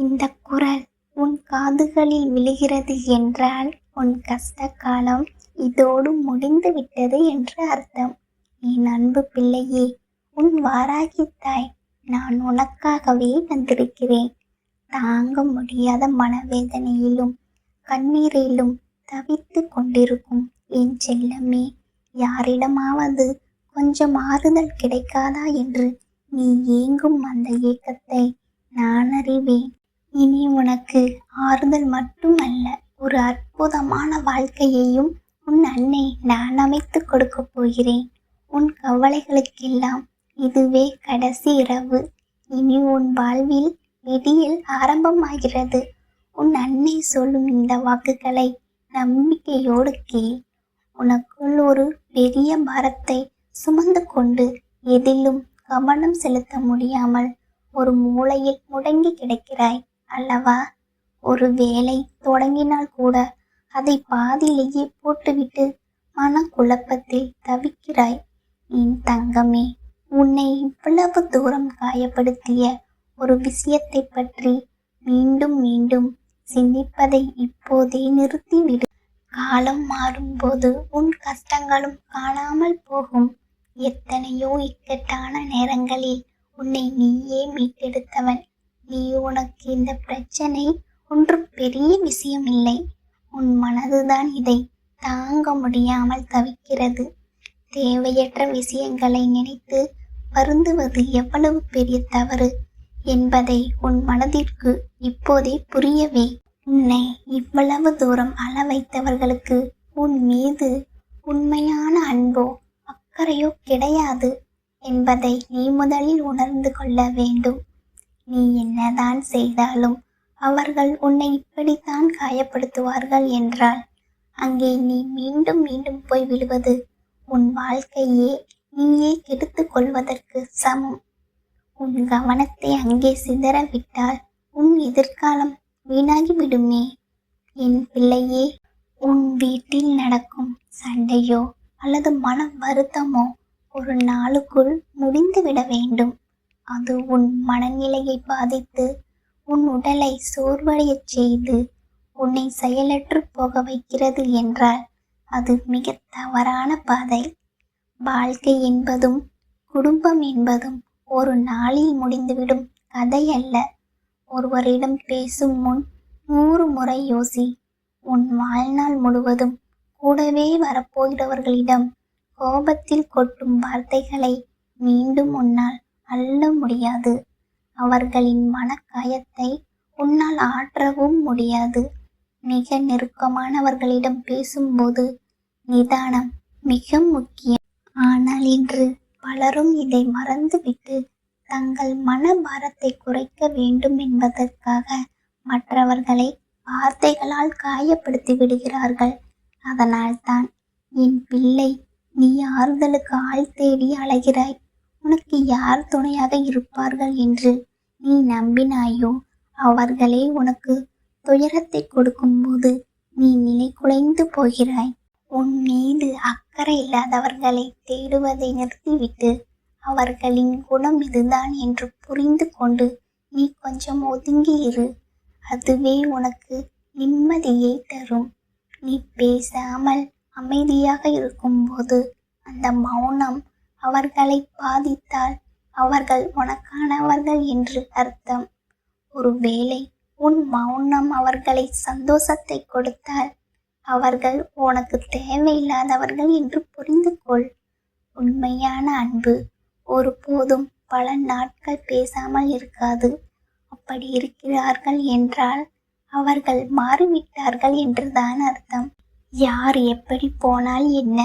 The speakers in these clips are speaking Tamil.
இந்த குரல் உன் காதுகளில் விழுகிறது என்றால் உன் கஷ்ட காலம் இதோடு முடிந்து விட்டது என்று அர்த்தம். என் அன்பு பிள்ளையே, உன் வாராகி தாய் நான் உனக்காகவே வந்திருக்கிறேன். தாங்க முடியாத மனவேதனையிலும் கண்ணீரிலும் தவித்து கொண்டிருக்கும் என் செல்லமே, யாரிடமாவது கொஞ்சம் ஆறுதல் கிடைக்காதா என்று நீ ஏங்கும் அந்த ஏக்கத்தை நான் அறிவேன். இனி உனக்கு ஆறுதல் மட்டுமல்ல, ஒரு அற்புதமான வாழ்க்கையையும் உன் அன்னை நான் அமைத்து கொடுக்க போகிறேன். உன் கவலைகளுக்கெல்லாம் இதுவே கடைசி இரவு. இனி உன் வாழ்வில் விடியல் ஆரம்பமாகிறது. உன் அன்னை சொல்லும் இந்த வாக்குகளை நம்பிக்கையோடு கேள். உனக்குள் ஒரு பெரிய பாரத்தை சுமந்து கொண்டு எதிலும் கவனம் செலுத்த முடியாமல் ஒரு மூலையில் முடங்கி கிடக்கிறாய் அல்லவா? ஒரு வேலை தொடங்கினால் கூட அதை பாதியிலேயே போட்டுவிட்டு மனக்குழப்பத்தில் தவிக்கிறாய். என் தங்கமே, உன்னை இவ்வளவு தூரம் காயப்படுத்திய ஒரு விஷயத்தை பற்றி மீண்டும் மீண்டும் சிந்திப்பதை இப்போதே நிறுத்திவிடு. காலம் மாறும்போது உன் கஷ்டங்களும் காணாமல் போகும். எத்தனையோ இக்கட்டான நேரங்களில் உன்னை நீயே மீட்டெடுத்தவன் நீ. உனக்கு இந்த பிரச்சனை ஒன்றும் பெரிய விஷயம் இல்லை. உன் மனதுதான் இதை தாங்க முடியாமல் தவிக்கிறது. தேவையற்ற விஷயங்களை நினைத்து வருந்துவது எவ்வளவு பெரிய தவறு என்பதை உன் மனதிற்கு இப்போதே புரியவே. உன்னை இவ்வளவு தூரம் அள வைத்தவர்களுக்கு உன் மீது உண்மையான அன்போ அக்கறையோ கிடையாது என்பதை நீ முதலில் உணர்ந்து கொள்ள வேண்டும். நீ என்னதான் செய்தாலும் அவர்கள் உன்னை இப்படித்தான் காயப்படுத்துவார்கள் என்றால் அங்கே நீ மீண்டும் மீண்டும் போய் விழுவது உன் வாழ்க்கையே நீயே கெடுத்து கொள்வதற்கு சமம். உன் கவனத்தை அங்கே சிதற விட்டால் உன் எதிர்காலம் வீணாகிவிடுமே. என் பிள்ளையே, உன் வீட்டில் நடக்கும் சண்டையோ அல்லது மன வருத்தமோ ஒரு நாளுக்குள் முடிந்துவிட வேண்டும். அது உன் மனநிலையை பாதித்து உன் உடலை சோர்வடையச் செய்து உன்னை செயலற்று போக வைக்கிறது என்றால் அது மிக தவறான பாதை. வாழ்க்கை என்பதும் குடும்பம் என்பதும் ஒரு நாளில் முடிந்துவிடும் கதை அல்ல. ஒருவரிடம் பேசும் முன் 100 முறை யோசி. உன் வாழ்நாள் முழுவதும் கூடவே வரப்போகிறவர்களிடம் கோபத்தில் கொட்டும் வார்த்தைகளை மீண்டும் உன்னால் அள்ள முடியாது. அவர்களின் மனக்காயத்தை உன்னால் ஆற்றவும் முடியாது. மிக நெருக்கமானவர்களிடம் பேசும்போது நிதானம் மிக முக்கியம். ஆனால் இன்று பலரும் இதை மறந்துவிட்டு தங்கள் மன பாரத்தை குறைக்க வேண்டும் என்பதற்காக மற்றவர்களை வார்த்தைகளால் காயப்படுத்தி விடுகிறார்கள். அதனால்தான் என் பிள்ளை, நீ ஆறுதலுக்கு ஆள் தேடி அலைகிறாய். உனக்கு யார் துணையாக இருப்பார்கள் என்று நீ நம்பினாயோ அவர்களே உனக்கு துயரத்தை கொடுக்கும்போது நீ நிலை குலைந்து போகிறாய். உன் மீது அக்கறை இல்லாதவர்களை தேடுவதை நிறுத்திவிட்டு அவர்களின் குணம் இதுதான் என்று புரிந்து கொண்டு நீ கொஞ்சம் ஒதுங்கி இரு. அதுவே உனக்கு நிம்மதியை தரும். நீ பேசாமல் அமைதியாக இருக்கும்போது அந்த மௌனம் அவர்களை பாதித்தால் அவர்கள் உனக்கானவர்கள் என்று அர்த்தம். ஒருவேளை உன் மௌனம் அவர்களை சந்தோஷத்தை கொடுத்தால் அவர்கள் உனக்கு தேவையில்லாதவர்கள் என்று புரிந்து கொள். உண்மையான அன்பு ஒருபோதும் பல நாட்கள் பேசாமல் இருக்காது. அப்படி இருக்கிறார்கள் என்றால் அவர்கள் மாறிவிட்டார்கள் என்றுதான் அர்த்தம். யார் எப்படி போனால் என்ன?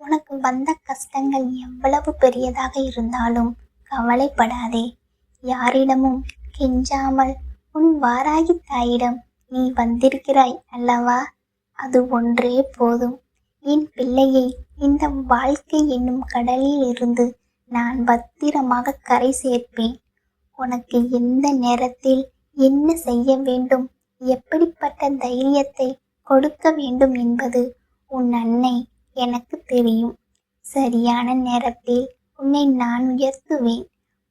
உனக்கு வந்த கஷ்டங்கள் எவ்வளவு பெரியதாக இருந்தாலும் கவலைப்படாதே. யாரிடமும் கெஞ்சாமல் உன் வாராகி தாயிடம் நீ வந்திருக்கிறாய் அல்லவா? அது ஒன்றே போதும். என் பிள்ளையை, இந்த வாழ்க்கை என்னும் கடலில் இருந்து நான் பத்திரமாக கரை சேர்ப்பேன். உனக்கு எந்த நேரத்தில் என்ன செய்ய வேண்டும், எப்படிப்பட்ட தைரியத்தை கொடுக்க வேண்டும் என்பது உன் அன்னை எனக்கு தெரியும். சரியான நேரத்தில் உன்னை நான் உயர்த்துவேன்.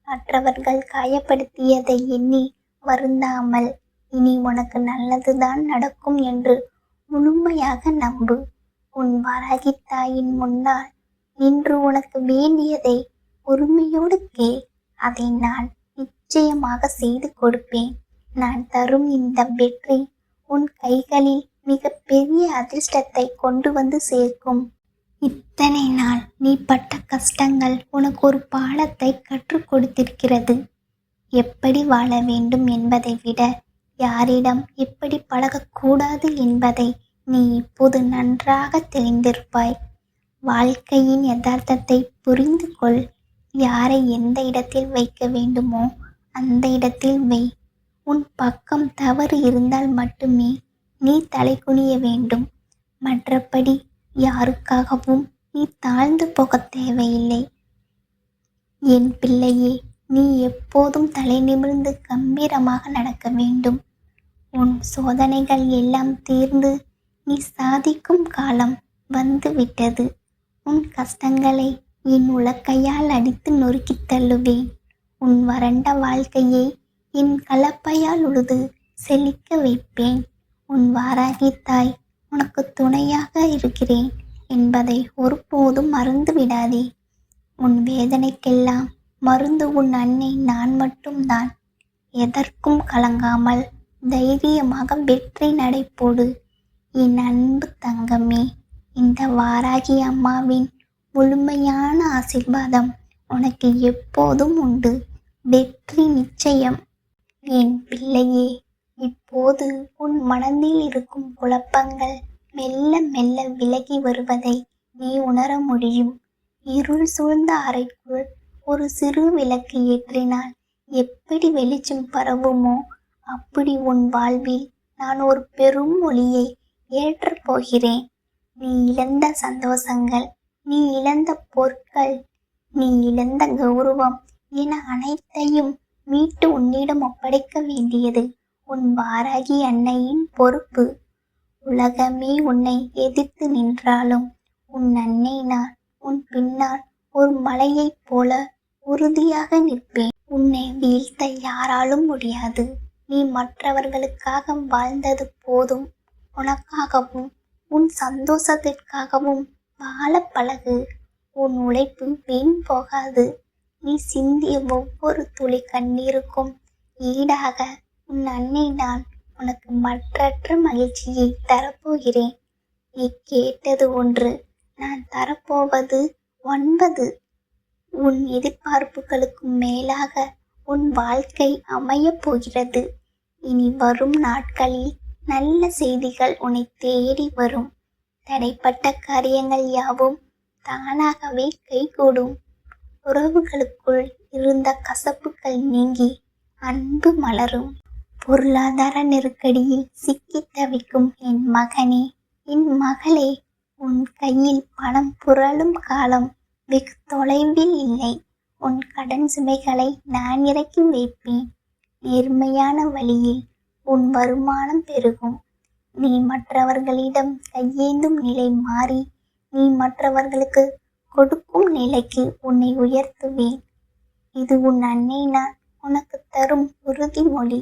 மற்றவர்கள் காயப்படுத்தியதை எண்ணி வருந்தாமல் இனி உனக்கு நல்லதுதான் நடக்கும் என்று முழுமையாக நம்பு. உன் வராகி தாயின் முன்னால் நின்று உனக்கு வேண்டியதை பொறுமையோடு கேள். அதை நான் நிச்சயமாக செய்து கொடுப்பேன். நான் தரும் இந்த வெற்றி உன் கைகளில் மிக பெரிய அதிர்ஷ்டத்தை கொண்டு வந்து சேர்க்கும். இத்தனை நாள் நீ பட்ட கஷ்டங்கள் உனக்கு ஒரு பாடத்தை கற்றுக் கொடுத்திருக்கிறது. எப்படி வாழ வேண்டும் என்பதை விட யாரிடம் எப்படி பழகக்கூடாது என்பதை நீ இப்போது நன்றாக தெரிந்திருப்பாய். வாழ்க்கையின் யதார்த்தத்தை புரிந்து கொள். யாரை எந்த இடத்தில் வைக்க வேண்டுமோ அந்த இடத்தில் வை. உன் பக்கம் தவறு இருந்தால் மட்டுமே நீ தலை குனிய வேண்டும். மற்றபடி யாருக்காகவும் நீ தாழ்ந்து போக தேவையில்லை. என் பிள்ளையே, நீ எப்போதும் தலை நிமிர்ந்து கம்பீரமாக நடக்க வேண்டும். உன் சோதனைகள் எல்லாம் தீர்ந்து நீ சாதிக்கும் காலம் வந்து விட்டது. உன் கஷ்டங்களை என் உலக்கையால் அடித்து நொறுக்கி தள்ளுவேன். உன் வறண்ட வாழ்க்கையை என் கலப்பையால் உழுது செழிக்க வைப்பேன். உன் வாராகி தாய் உனக்கு துணையாக இருக்கிறேன் என்பதை ஒருபோதும் மறந்து விடாதே. உன் வேதனைக்கெல்லாம் மருந்து உன் அன்னை நான் மட்டும்தான். எதற்கும் கலங்காமல் தைரியமாக வெற்றி நடைபோடு. என் அன்பு தங்கமே, இந்த வாராகி அம்மாவின் முழுமையான ஆசீர்வாதம் உனக்கு எப்போதும் உண்டு. வெற்றி நிச்சயம். என் பிள்ளையே, இப்போது உன் மனதில் இருக்கும் குழப்பங்கள் மெல்ல மெல்ல விலகி வருவதை நீ உணர முடியும். இருள் சூழ்ந்த அறைக்குள் ஒரு சிறு விளக்கு ஏற்றினால் எப்படி வெளிச்சம் பரவுமோ அப்படி உன் வாழ்வில் நான் ஒரு பெரும் ஒளியை ஏற்றப் போகிறேன். நீ இழந்த சந்தோஷங்கள், நீ இழந்த பொருட்கள், நீ இழந்த கௌரவம் என அனைத்தையும் மீட்டு உன்னிடம் ஒப்படைக்க வேண்டியது உன் வாராகி அன்னையின் பொறுப்பு. உலகமே உன்னை எதிர்த்து நின்றாலும் உன் அன்னை நான் உன் பின்னால் ஒரு மலையைப் போல உறுதியாக நிற்பேன். உன்னை வீழ்த்த யாராலும் முடியாது. நீ மற்றவர்களுக்காக வாழ்ந்தது போதும். உனக்காகவும் உன் சந்தோஷத்திற்காகவும் வாழ பழகு. உன் உழைப்பு வீண் போகாது. நீ சிந்திய ஒவ்வொரு துளி கண்ணீருக்கும் ஈடாக உன் அன்னை நான் உனக்கு மற்றற்ற மகிழ்ச்சியை தரப்போகிறேன். நீ கேட்டது ஒன்று, நான் தரப்போவது 9. உன் எதிர்பார்ப்புகளுக்கு மேலாக உன் வாழ்க்கை அமையப் போகிறது. இனி வரும் நாட்களில் நல்ல செய்திகள் உன்னை தேடி வரும். தடைப்பட்ட காரியங்கள் யாவும் தானாகவே கைகூடும். உறவுகளுக்குள் இருந்த கசப்புகள் நீங்கி அன்பு மலரும். பொருளாதார நெருக்கடியில் சிக்கி தவிக்கும் என் மகனே, என் மகளே, உன் கையில் பணம் புரளும் காலம் வெகு தொலைவில் இல்லை. உன் கடன் சுமைகளை நான் இறக்கி வைப்பேன். நேர்மையான வழியில் உன் வருமானம் பெருகும். நீ மற்றவர்களிடம் கையேந்தும் நிலை மாறி நீ மற்றவர்களுக்கு கொடுக்கும் நிலைக்கு உன்னை உயர்த்துவேன். இது உன் அன்னை நான் உனக்கு தரும் உறுதிமொழி.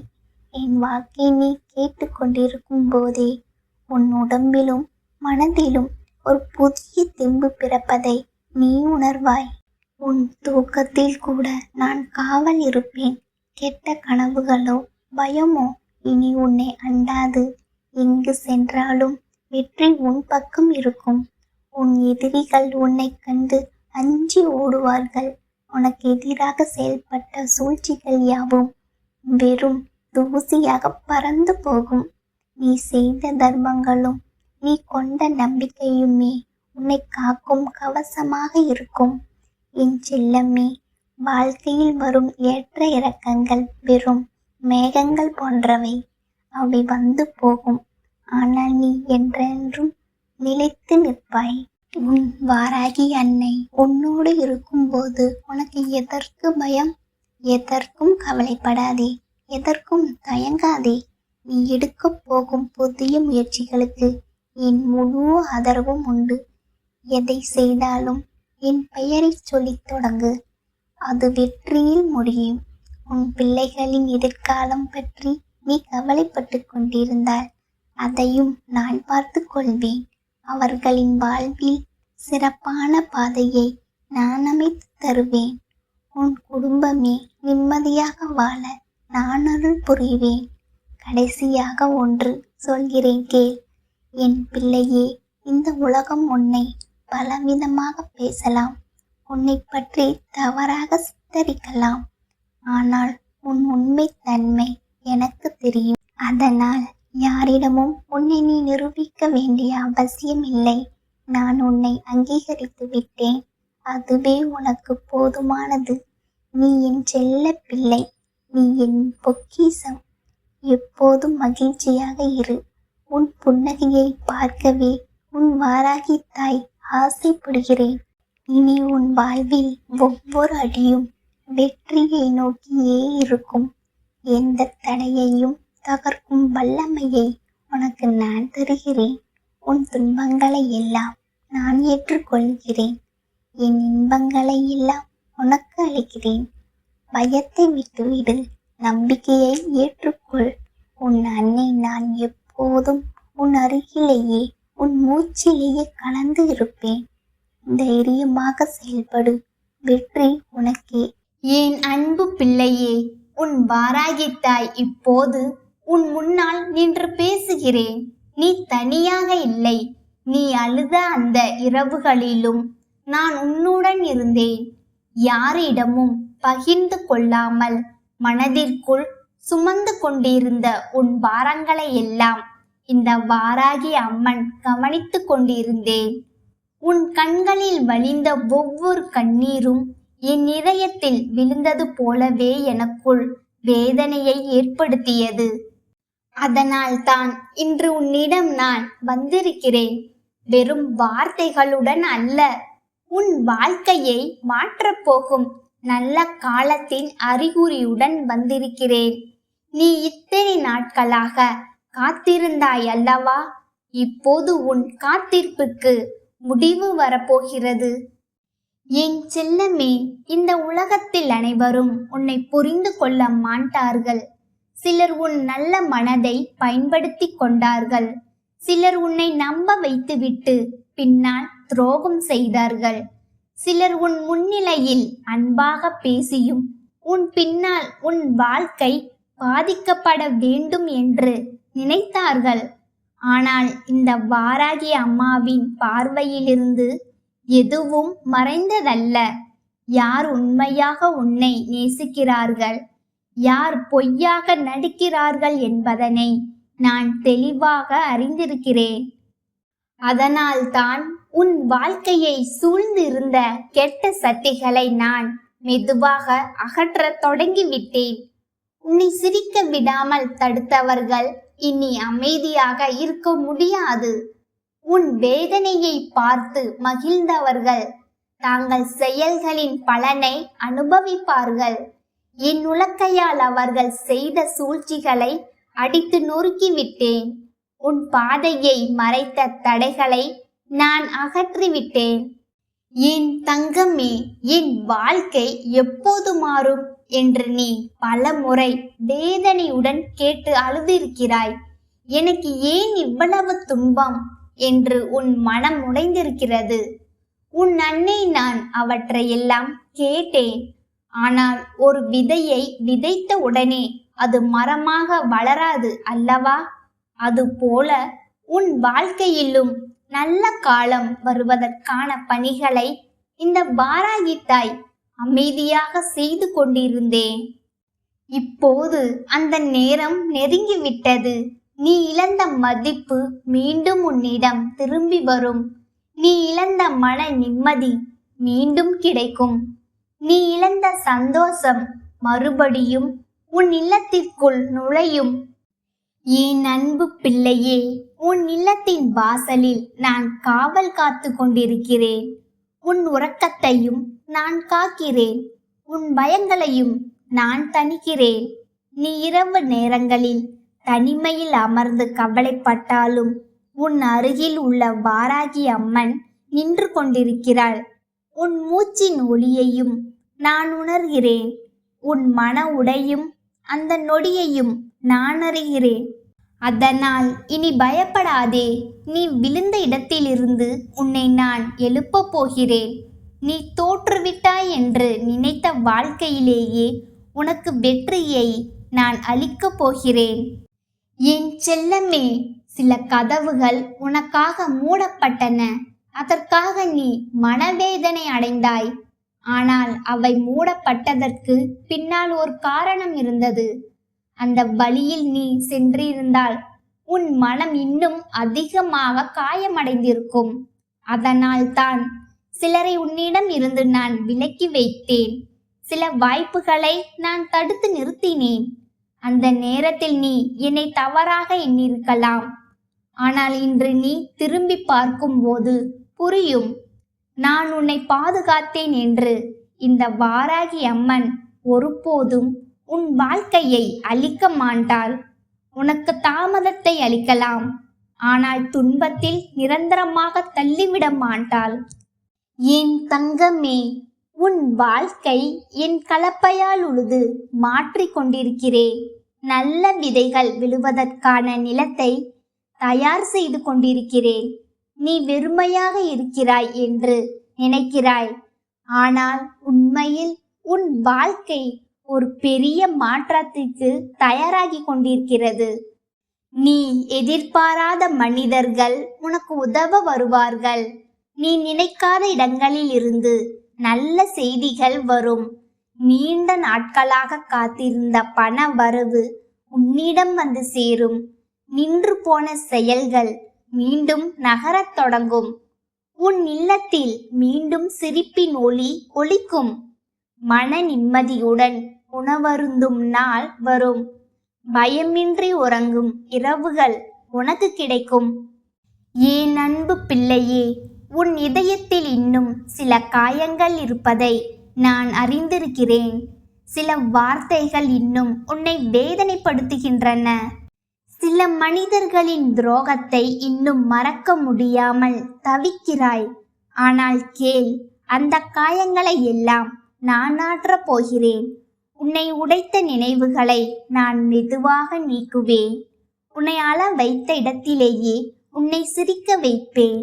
என் வாக்கை நீ கேட்டுக்கொண்டிருக்கும் போதே உன் உடம்பிலும் மனதிலும் ஒரு புதிய தெம்பு பிறப்பதை நீ உணர்வாய். உன் தூக்கத்தில் கூட நான் காவல் இருப்பேன். கெட்ட கனவுகளோ பயமோ இனி உன்னை அண்டாது. எங்கு சென்றாலும் வெற்றி உன் பக்கம் இருக்கும். உன் எதிரிகள் உன்னை கண்டு அஞ்சி ஓடுவார்கள். உனக்கு எதிராக செயல்பட்ட சூழ்ச்சிகள் யாவும் வெறும் தூசியாக பறந்து போகும். நீ செய்த தர்மங்களும் நீ கொண்ட நம்பிக்கையுமே உன்னை காக்கும் கவசமாக இருக்கும். என் செல்லமே, வாழ்க்கையில் வரும் ஏற்ற இறக்கங்கள் வெறும் மேகங்கள் போன்றவை. அவை வந்து போகும். ஆனால் நீ என்றென்றும் நிலைத்து நிற்பாய். உன் வாராகி அன்னை உன்னோடு இருக்கும்போது உனக்கு எதற்கு பயம்? எதற்கும் கவலைப்படாதே. எதற்கும் தயங்காதே. நீ எடுக்கப் போகும் புதிய முயற்சிகளுக்கு என் முழு ஆதரவும் உண்டு. எதை செய்தாலும் என் பெயரை சொல்லித் தொடங்கு. அது வெற்றியில் முடியும். உன் பிள்ளைகளின் எதிர்காலம் பற்றி நீ கவலைப்பட்டு கொண்டிருந்தால் அதையும் நான் பார்த்து கொள்வேன். அவர்களின் வாழ்வில் சிறப்பான பாதையை நான் அமைத்து தருவேன். உன் குடும்பமே நிம்மதியாக வாழ நான் அருள் புரிவேன். கடைசியாக ஒன்று சொல்கிறேன் கேள். என் பிள்ளையே, இந்த உலகம் உன்னை பலவிதமாக பேசலாம், உன்னை பற்றி தவறாக சித்தரிக்கலாம். ஆனால் உன் உண்மை தன்மை எனக்கு தெரியும். அதனால் யாரிடமும் உன்னை நீ நிரூபிக்க வேண்டிய அவசியம் இல்லை. நான் உன்னை அங்கீகரித்து விட்டேன். அதுவே உனக்கு போதுமானது. நீ என் செல்ல பிள்ளை, நீ என் பொக்கிஷம். எப்போதும் மகிழ்ச்சியாக இரு. உன் புன்னகையை பார்க்கவே உன் வாராகி தாய் ஆசைப்படுகிறேன். இனி உன் வாழ்வில் ஒவ்வொரு அடியும் வெற்றியை நோக்கியே இருக்கும். எந்த தடையையும் தகர்க்கும் வல்லமையை உனக்கு நான் தருகிறேன். உன் துன்பங்களை எல்லாம் நான் ஏற்றுக்கொள்கிறேன். என் இன்பங்களை எல்லாம் உனக்கு அளிக்கிறேன். பயத்தை விட்டுவிடு, நம்பிக்கையை ஏற்றுக்கொள். உன் அன்னை நான் எப்போதும் உன் அருகிலேயே, உன் மூச்சிலேயே கலந்து இருப்பேன். தைரியமாக செயல்படு, வெற்றி உனக்கே. என் அன்பு பிள்ளையே, உன் வாராகி தாய் இப்போது உன் முன்னால் நின்று பேசுகிறேன். நீ தனியாக இல்லை. நீ அழுத அந்த இரவுகளிலும் நான் உன்னுடன் இருந்தேன். யாரிடமும் பகிர்ந்து கொள்ளாமல் மனதிற்குள் சுமந்து கொண்டிருந்த உன் பாரங்களை எல்லாம் இந்த வாராகி அம்மன் கவனித்து கொண்டிருந்தேன். உன் கண்களில் வழிந்த ஒவ்வொரு கண்ணீரும் என் இதயத்தில் விழுந்தது போலவே எனக்குள் வேதனையை ஏற்படுத்தியது. அதனால் தான் இன்று உன்னிடம் நான் வந்திருக்கிறேன். வெறும் வார்த்தைகளுடன் அல்ல, உன் வாழ்க்கையை மாற்றப்போகும் நல்ல காலத்தின் அறிகுறியுடன் வந்திருக்கிறேன். நீ இத்தனை நாட்களாக காத்திருந்தாய் அல்லவா? இப்போது உன் காத்திருப்புக்கு முடிவு வரப்போகிறது. என் செல்லமே, இந்த உலகத்தில் அனைவரும் உன்னை புரிந்து கொள்ள மாட்டார்கள். சிலர் உன் நல்ல மனதை பயன்படுத்தி கொண்டார்கள். சிலர் உன்னை நம்ப வைத்துவிட்டு பின்னால் துரோகம் செய்தார்கள். சிலர் உன் முன்னிலையில் அன்பாக பேசியும் உன் பின்னால் உன் வாழ்க்கை பாதிக்கப்பட வேண்டும் என்று நினைத்தார்கள். ஆனால் இந்த வாராகி அம்மாவின் பார்வையிலிருந்து எதுவும் மறைந்ததல்ல. யார் உண்மையாக உன்னை நேசிக்கிறார்கள், யார் பொய்யாக நடிக்கிறார்கள் என்பதனை நான் தெளிவாக அறிந்திருக்கிறேன். அதனால்தான் உன் வாழ்க்கையை சூழ்ந்திருந்த கெட்ட சக்திகளை நான் மெதுவாக அகற்றத் தொடங்கிவிட்டேன். உன்னை சிரிக்க விடாமல் தடுத்தவர்கள் இனி அமைதியாக இருக்க முடியாது. உன் வேதனையை பார்த்து மகிழ்ந்தவர்கள் தாங்கள் செயல்களின் பலனை அனுபவிப்பார்கள். என் உலக்கையால் அவர்கள் செய்த சூழ்ச்சிகளை அடித்து நொறுக்கிவிட்டேன். உன் பாதையை மறைத்த தடைகளை நான் அகற்றிவிட்டேன். என் தங்கமே, என் வாழ்க்கை எப்போது மாறும் என்று நீ பல முறை வேதனையுடன் கேட்டு அழுதிருக்கிறாய். எனக்கு ஏன் இவ்வளவு துன்பம் என்று உன் மனம் உடைந்திருக்கிறது. உன் அன்னை நான் அவற்றையெல்லாம் கேட்டேன். ஆனால் ஒரு விதையை விதைத்த உடனே அது மரமாக வளராது அல்லவா? அதுபோல உன் வாழ்க்கையிலும் நல்ல காலம் வருவதற்கான பணிகளை இந்த வாராகி தாய் அமைதியாக செய்து கொண்டிருந்தேன். இப்போது அந்த நேரம் நெருங்கிவிட்டது. நீ இழந்த மதிப்பு மீண்டும் உன்னிடம் திரும்பி வரும். நீ இழந்த மன நிம்மதி மீண்டும் கிடைக்கும். நீ இழந்த சந்தோஷம் மறுபடியும் உன் இல்லத்திற்குள் நுழையும். என் அன்பு பிள்ளையே, உன் இல்லத்தின் வாசலில் நான் காவல் காத்து கொண்டிருக்கிறேன். உன் உறக்கத்தையும் நான் காக்கிறேன். உன் பயங்களையும் நான் தணிக்கிறேன். நீ இரவு நேரங்களில் தனிமையில் அமர்ந்து கவலைப்பட்டாலும் உன் அருகில் உள்ள வாராகி அம்மன் நின்று கொண்டிருக்கிறாள். உன் மூச்சின் ஒளியையும் நான் உணர்கிறேன். உன் மன உடையும் அந்த நொடியையும் நான் அறிகிறேன். அதனால் இனி பயப்படாதே. நீ விழுந்த இடத்திலிருந்து உன்னை நான் எழுப்பப் போகிறேன். நீ தோற்றுவிட்டாய் என்று நினைத்த வாழ்க்கையிலேயே உனக்கு வெற்றியை நான் அளிக்கப் போகிறேன். என் செல்லமே, சில கதவுகள் உனக்காக மூடப்பட்டன. அதற்காக நீ மனவேதனை அடைந்தாய். ஆனால் அவை மூடப்பட்டதற்கு பின்னால் ஒரு காரணம் இருந்தது. அந்த வழியில் நீ சென்றிருந்தால் உன் மனம் இன்னும் அதிகமாக காயமடைந்திருக்கும். அதனால் தான் சிலரை உன்னிடம் இருந்து நான் விலக்கி வைத்தேன். சில வாய்ப்புகளை நான் தடுத்து நிறுத்தினேன். அந்த நேரத்தில் நீ என்னை தவறாக எண்ணியிருக்கலாம். ஆனால் இன்று நீ திரும்பி பார்க்கும்போது புரியும், நான் உன்னை பாதுகாத்தேன் என்று. இந்த வாராகி அம்மன் ஒருபோதும் உன் வாழ்க்கையை அழிக்க மாட்டாள். உனக்கு தாமதத்தை அளிக்கலாம், ஆனால் துன்பத்தில் நிரந்தரமாக தள்ளிவிட மாட்டாள். என் தங்கமே, உன் வாழ்க்கை என் கலப்பையால் உழுது மாற்றிக் கொண்டிருக்கிறேன். நல்ல விதைகள் விழுவதற்கான நிலத்தை தயார் செய்து கொண்டிருக்கிறேன். நீ வெறுமையாக இருக்கிறாய் என்று நினைக்கிறாய். ஆனால் உண்மையில் உன் வாழ்க்கை ஒரு பெரிய மாற்றத்திற்கு தயாராகி கொண்டிருக்கிறது. நீ எதிர்பாராத மனிதர்கள் உனக்கு உதவ வருவார்கள். நீ நினைக்காத இடங்களில் இருந்து நல்ல செய்திகள் வரும். நீண்ட நாட்களாக காத்திருந்த பண வரவு உன்னிடம் வந்து சேரும். நின்று போன செயல்கள் மீண்டும் நகரத் தொடங்கும். உன் இல்லத்தில் மீண்டும் சிரிப்பின் ஒளி ஒலிக்கும். மன நிம்மதியுடன் உணவருந்தும் நாள் வரும். பயமின்றி உறங்கும் இரவுகள் உனக்கு கிடைக்கும். என் அன்பு பிள்ளையே, உன் இதயத்தில் இன்னும் சில காயங்கள் இருப்பதை நான் அறிந்திருக்கிறேன். சில வார்த்தைகள் இன்னும் உன்னை வேதனைப்படுத்துகின்றன. சில மனிதர்களின் துரோகத்தை இன்னும் மறக்க முடியாமல் தவிக்கிறாய். ஆனால் கேள், அந்த காயங்களை எல்லாம் நான் ஆற்றப் போகிறேன். உன்னை உடைத்த நினைவுகளை நான் மெதுவாக நீக்குவேன். உன்னை அழ வைத்த இடத்திலேயே உன்னை சிரிக்க வைப்பேன்.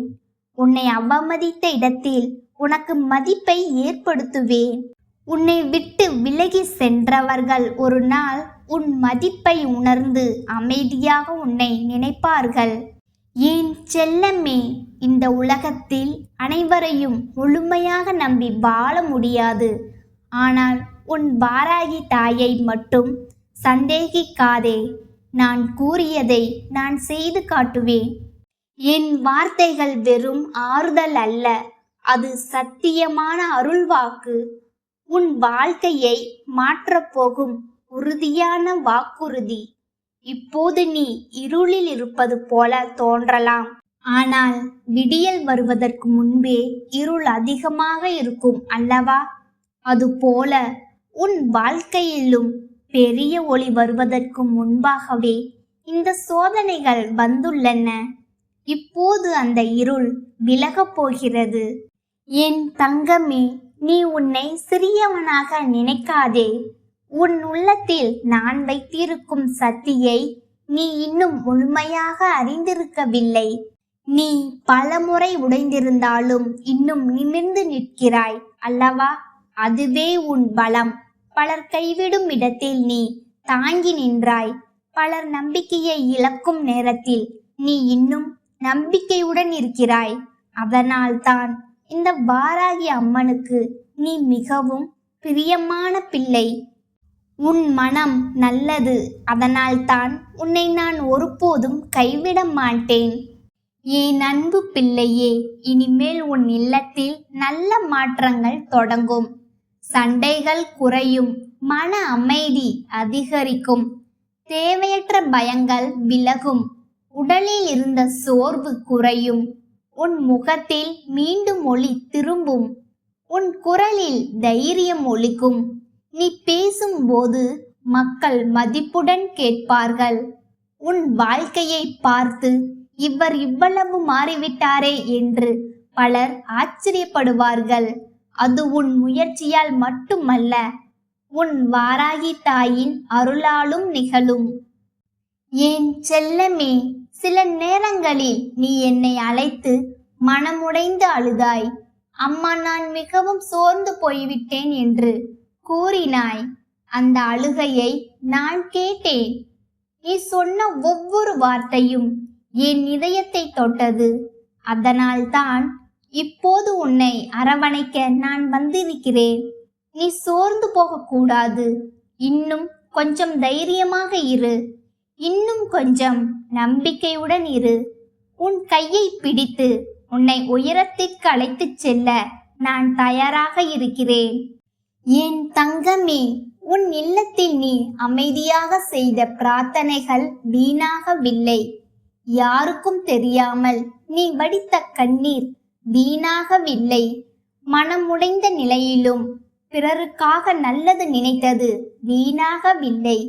உன்னை அவமதித்த இடத்தில் உனக்கு மதிப்பை ஏற்படுத்துவேன். உன்னை விட்டு விலகி சென்றவர்கள் ஒரு நாள் உன் மதிப்பை உணர்ந்து அமைதியாக உன்னை நினைப்பார்கள். என் செல்லமே, இந்த உலகத்தில் அனைவரையும் முழுமையாக நம்பி வாழ முடியாது. ஆனால் உன் வாராகி தாயை மட்டும் சந்தேகிக்காதே. நான் கூறியதை நான் செய்து காட்டுவேன். என் வார்த்தைகள் வெறும் ஆறுதல் அல்ல, அது சத்தியமான அருள்வாக்கு. உன் வாழ்க்கையை மாற்றப்போகும் உறுதியான வாக்குறுதி. இப்போது நீ இருளில் இருப்பது போல தோன்றலாம். ஆனால் விடியல் வருவதற்கு முன்பே இருள் அதிகமாக இருக்கும் அல்லவா? அதுபோல உன் வாழ்க்கையிலும் பெரிய ஒளி வருவதற்கு முன்பாகவே இந்த சோதனைகள் வந்துள்ளன. இப்போது அந்த இருள் விலகப் போகிறது. என் தங்கமே, நீ உன்னை சிறியவனாக நினைக்காதே. உன் உள்ளத்தில் நான் வைத்திருக்கும் சக்தியை நீ இன்னும் முழுமையாக அறிந்திருக்கவில்லை. நீ பலமுறை உடைந்திருந்தாலும் இன்னும் நிமிர்ந்து நிற்கிறாய் அல்லவா? அதுவே உன் பலம். பலர் கைவிடும் இடத்தில் நீ தாங்கி நின்றாய். பலர் நம்பிக்கையை இழக்கும் நேரத்தில் நீ இன்னும் நம்பிக்கையுடன் இருக்கிறாய். அதனால்தான் இந்த வாராகி அம்மனுக்கு நீ மிகவும் பிரியமான பிள்ளை. உன் மனம் நல்லது. அதனால்தான் உன்னை நான் ஒருபோதும் கைவிட மாட்டேன். என் அன்பு பிள்ளையே, இனிமேல் உன் இல்லத்தில் நல்ல மாற்றங்கள் தொடங்கும். சண்டைகள் குறையும். மன அமைதி அதிகரிக்கும். தேவையற்ற பயங்கள் விலகும். உடலில் இருந்த சோர்வு குறையும். உன் முகத்தில் மீண்டும் ஒளி திரும்பும். உன் குரலில் தைரியம் ஒலிக்கும். நீ பேசும்போது மக்கள் மதிப்புடன் கேட்பார்கள். உன் வாழ்க்கையை பார்த்து இவர் இவ்வளவு மாறிவிட்டாரே என்று பலர் ஆச்சரியப்படுவார்கள். அது உன் முயற்சியால் மட்டுமல்ல, உன் வாராகி தாயின் அருளாலும் நிகழும். என் செல்லமே, சில நேரங்களில் நீ என்னை அழைத்து மனமுடைந்து அழுதாய். அம்மா, நான் மிகவும் சோர்ந்து போய்விட்டேன் என்று கூறினாய். அந்த அழுகையை நான் கேட்டேன். நீ சொன்ன ஒவ்வொரு வார்த்தையும் என் இதயத்தை தொட்டது. அதனால்தான் இப்போது உன்னை அரவணைக்க நான் வந்திருக்கிறேன். நீ சோர்ந்து போகக்கூடாது. இன்னும் கொஞ்சம் தைரியமாக இரு. இன்னும் கொஞ்சம் நம்பிக்கையுடன் இரு. உன் கையை பிடித்து உன்னை உயரத்திற்கு அழைத்துச் செல்ல நான் தயாராக இருக்கிறேன். என் தங்கமே, உன் இல்லத்தில் நீ அமைதியாக செய்த பிரார்த்தனைகள் வீணாகவில்லை. யாருக்கும் தெரியாமல் நீ வடித்த கண்ணீர் வீணாகவில்லை. மனமுடைந்த நிலையிலும் பிறருக்காக நல்லது நினைத்தது வீணாகவில்லை.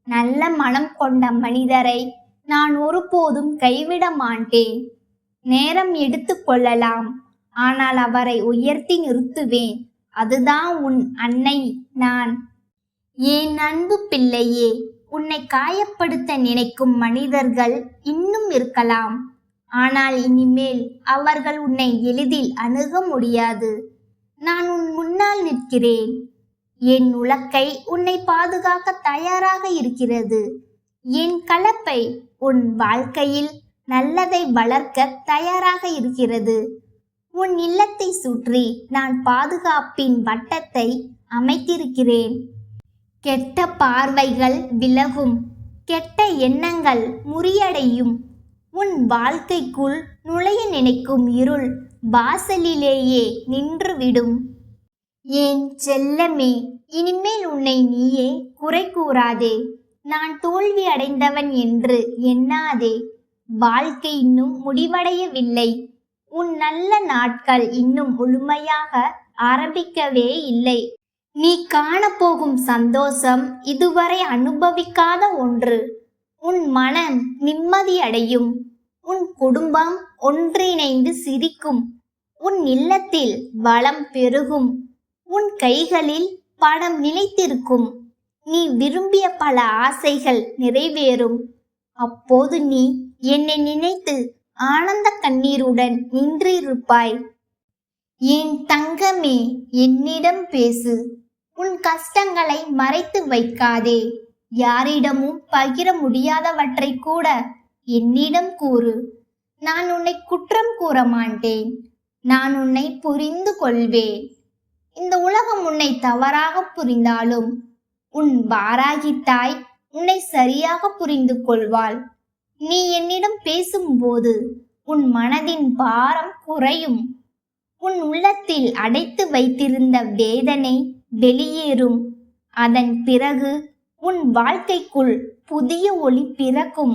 நல்ல மனம் கொண்ட மனிதரை நான் ஒருபோதும் கைவிட மாட்டேன். நேரம் எடுத்து கொள்ளலாம், ஆனால் அவரை உயர்த்தி நிறுத்துவேன். அதுதான் உன் அன்னை நான். என் அன்பு பிள்ளையே, உன்னை காயப்படுத்த நினைக்கும் மனிதர்கள் இன்னும் இருக்கலாம். ஆனால் இனிமேல் அவர்கள் உன்னை எளிதில் அணுக முடியாது. நான் உன் முன்னால் நிற்கிறேன். என் உலக்கை உன்னை பாதுகாக்க தயாராக இருக்கிறது. என் கலப்பை உன் வாழ்க்கையில் நல்லதை வளர்க்க தயாராக இருக்கிறது. உன் இல்லத்தை சுற்றி நான் பாதுகாப்பின் வட்டத்தை அமைத்திருக்கிறேன். கெட்ட பார்வைகள் விலகும், கெட்ட எண்ணங்கள் முறியடையும். உன் வாழ்க்கைக்குள் நுழைய நினைக்கும் இருள் வாசலிலேயே நின்றுவிடும். என் செல்லமே, இனிமேல் உன்னை நீயே குறை கூறாதே. நான் தோல்வி அடைந்தவன் என்று எண்ணாதே. வாழ்க்கை இன்னும் முடிவடையவில்லை. உன் நல்ல நாட்கள் இன்னும் முழுமையாக ஆரம்பிக்கவே இல்லை. நீ காணப்போகும் சந்தோஷம் இதுவரை அனுபவிக்காத ஒன்று. உன் மனம் நிம்மதியடையும். உன் குடும்பம் ஒன்றிணைந்து சிரிக்கும். உன் இல்லத்தில் வளம் பெருகும். உன் கைகளில் பணம் நிலைத்திருக்கும். நீ விரும்பிய பல ஆசைகள் நிறைவேறும். அப்போது நீ என்னை நினைத்து ஆனந்த கண்ணீருடன் நின்றிருப்பாய். என் தங்கமே, என்னிடம் பேசு. உன் கஷ்டங்களை மறைத்து வைக்காதே. யாரிடமும் பகிர முடியாதவற்றை கூட என்னிடம் கூறு. நான் உன்னை குற்றம் கூற மாட்டேன். நான் உன்னை புரிந்து கொள்வேன். இந்த உலகம் உன்னை தவறாக புரிந்தாலும் உன் வாராகி தாய் உன்னை சரியாக புரிந்து கொள்வாள். நீ என்னிடம் பேசும்போது உன் மனதின் பாரம் குறையும். உன் உள்ளத்தில் அடைத்து வைத்திருந்த வேதனை வெளியேறும். அதன் பிறகு உன் வாழ்க்கைக்குள் புதிய ஒளி பிறக்கும்.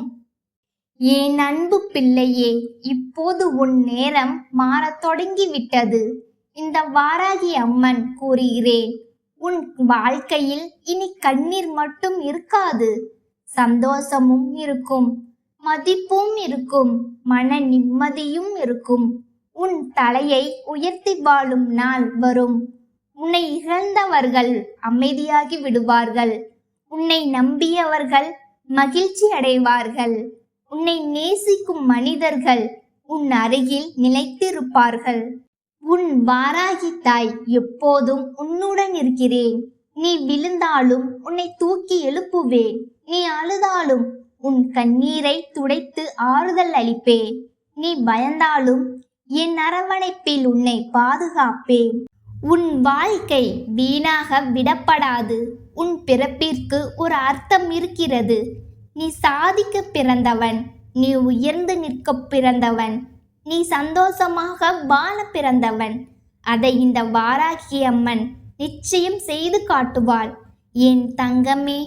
என் அன்பு பிள்ளையே, இப்போது உன் நேரம் மாறத் தொடங்கிவிட்டது. இந்த வாராகி அம்மன் கூறுகிறேன், உன் வாழ்க்கையில் இனி கண்ணீர் மட்டும் இருக்காது. சந்தோஷமும் இருக்கும், மதிப்பும் இருக்கும், மன நிம்மதியும் இருக்கும். உன் தலையை உயர்த்தி வாழும் நாள் வரும். உன்னை இழந்தவர்கள் அமைதியாகி விடுவார்கள். உன்னை நம்பியவர்கள் மகிழ்ச்சி அடைவார்கள். உன்னை நேசிக்கும் மனிதர்கள் உன் அருகில் நிலைத்திருப்பார்கள். உன் வாராகி தாய் எப்போதும் உன்னுடன் இருக்கிறேன். நீ விழுந்தாலும் உன்னை தூக்கி எழுப்புவேன். நீ அழுதாலும் உன் கண்ணீரை துடைத்து ஆறுதல் அளிப்பேன். நீ பயந்தாலும் என் அரவணைப்பில் உன்னை பாதுகாப்பேன். உன் வாழ்க்கை வீணாக விடப்படாது. உன் பிறப்பிற்கு ஒரு அர்த்தம் இருக்கிறது. நீ சாதிக்க பிறந்தவன். நீ உயர்ந்து நிற்க பிறந்தவன். நீ சந்தோஷமாக வாழ பிறந்தவன். அதை இந்த வாராகி அம்மன் நிச்சயம் செய்து காட்டுவாள். என் தங்கமே,